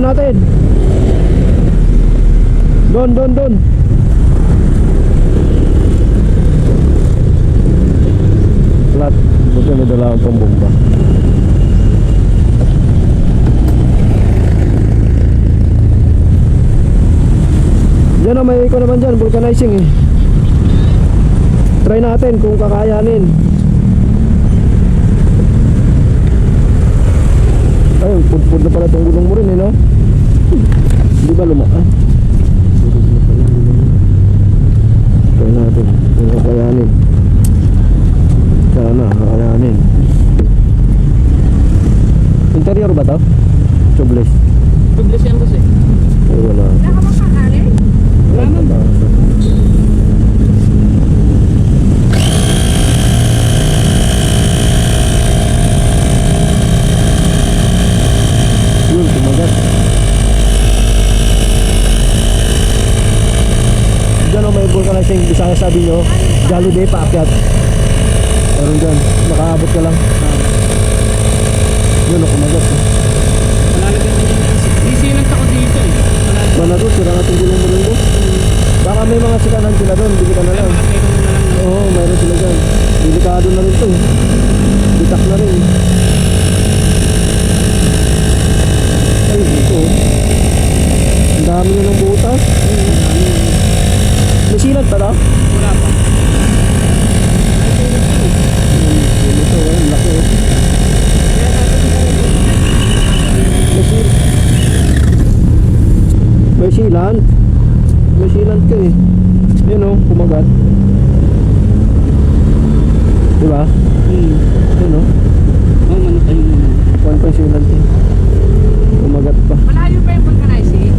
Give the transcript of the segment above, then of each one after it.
natin. Doon. Flat. Buti may dala akong pambomba. Diyan may iko naman dyan, vulcanizing eh. Try natin kung kakayanin. Ayun, pud na pala itong gulong mo rin eh, no? Hindi ba lumaan? Try natin kung kakayanin. Sana kakayanin. Interior ba to? Tubeless. Tubeless yan boss eh. Ay wala. Wala ka bang kakarin? Wala man. Yun, tumagat. Diyan o may vulcanizing, Bisaya sabi nyo, Jalo Day paakyat. Meron dyan, makaabot ka lang. Yun o, kumagat. Malalagyan na niya. Sisilang ako dito eh. Manado, sira na itong gulong mo rin mo. Baka may mga sikanan sila doon, bili ka na lang. Oo, mayroon sila dyan. Delikado na rin ito. Bitak na rin. Ay, dito. Ang dami nyo ng butas. May silat pa daw? Wala pa. Ito, ang laki. May silant. May silant ka eh. Yun o, kumagat. Diba? Yun o. Oh, manok tayo muna. Kuhan pa yung silant eh. Kumagat pa. Malayo pa yung vulcanizing?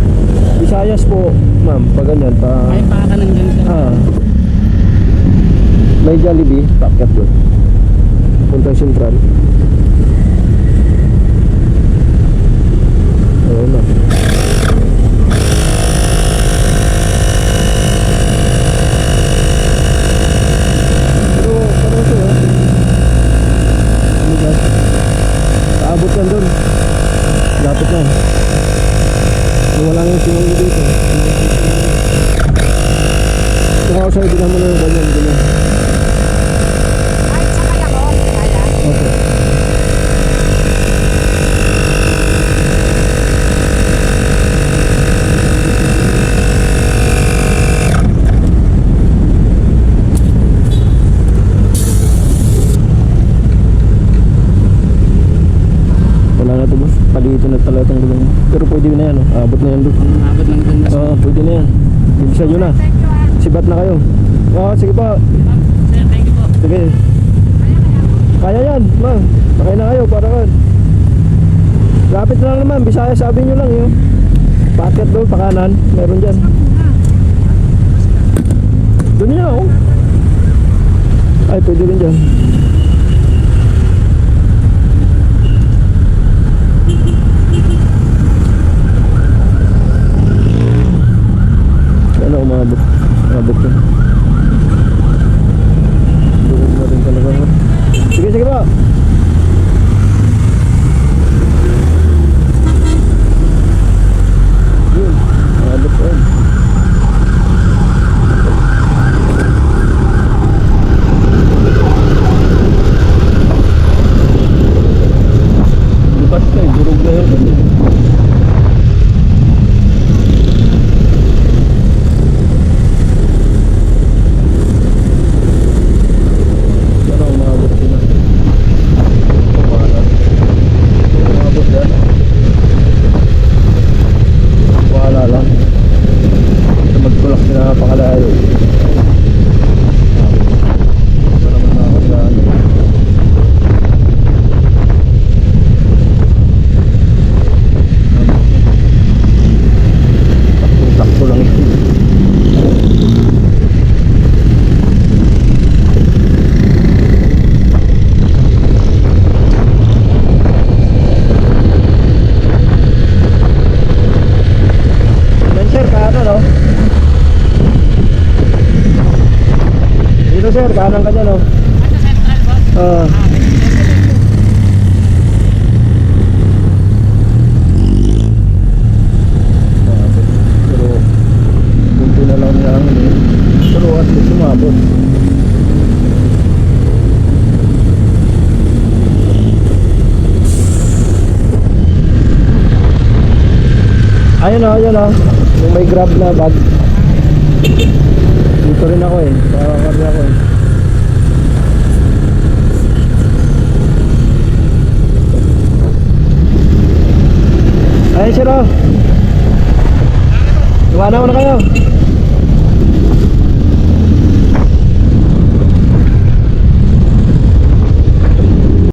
Visayas po, ma'am. Pag ganyan, pa... Ay, baka nandyan siya. May Jollibee, packet doon. Punta yung Central. Ayun na. Pero, parang ito ha. Oh my God. Kaabot yan doon. Lapit na. Wala nga yung sinungi dito. Saka ako sa'yo, bilang mo na yung ganyan. Kahit sakay ako, kaya. Okay. Wala na ito boss. Palito na pala itong gulong mo. Pero pwede na yan. Abot na yan doon. Abot lang dun na. Oo, pwede na yan. Bilisan nyo na. Thank you ah. Sibat na kayo. Oo, sige pa. Sir, thank you po. Sige. Kaya yan, ma. Sakay na kayo, para kan. Lapit na lang naman, Bisaya sabi nyo lang yun. Packet doon, pakanan. Meron dyan. Doon niya, oh. Ay, pwede rin dyan. Ano, umabot. Umabot yun. Doon na rin talaga. Sige ba? Yun, umabot yun. Lipat ka eh, durog na yun. Yan ang umabot din na. Umabot yan. Wala lang. Ito magtulak na napakalayo. Ito naman nakakasaan. Takbo lang ito. Yan sir, kanan no? Dito sir, kanan ka dyan no? Ano, central boss? oh. Yung may grab na bag. Dito rin ako eh. Pakakarga ako eh. Ayun sir oh. Iwanan ko na kayo.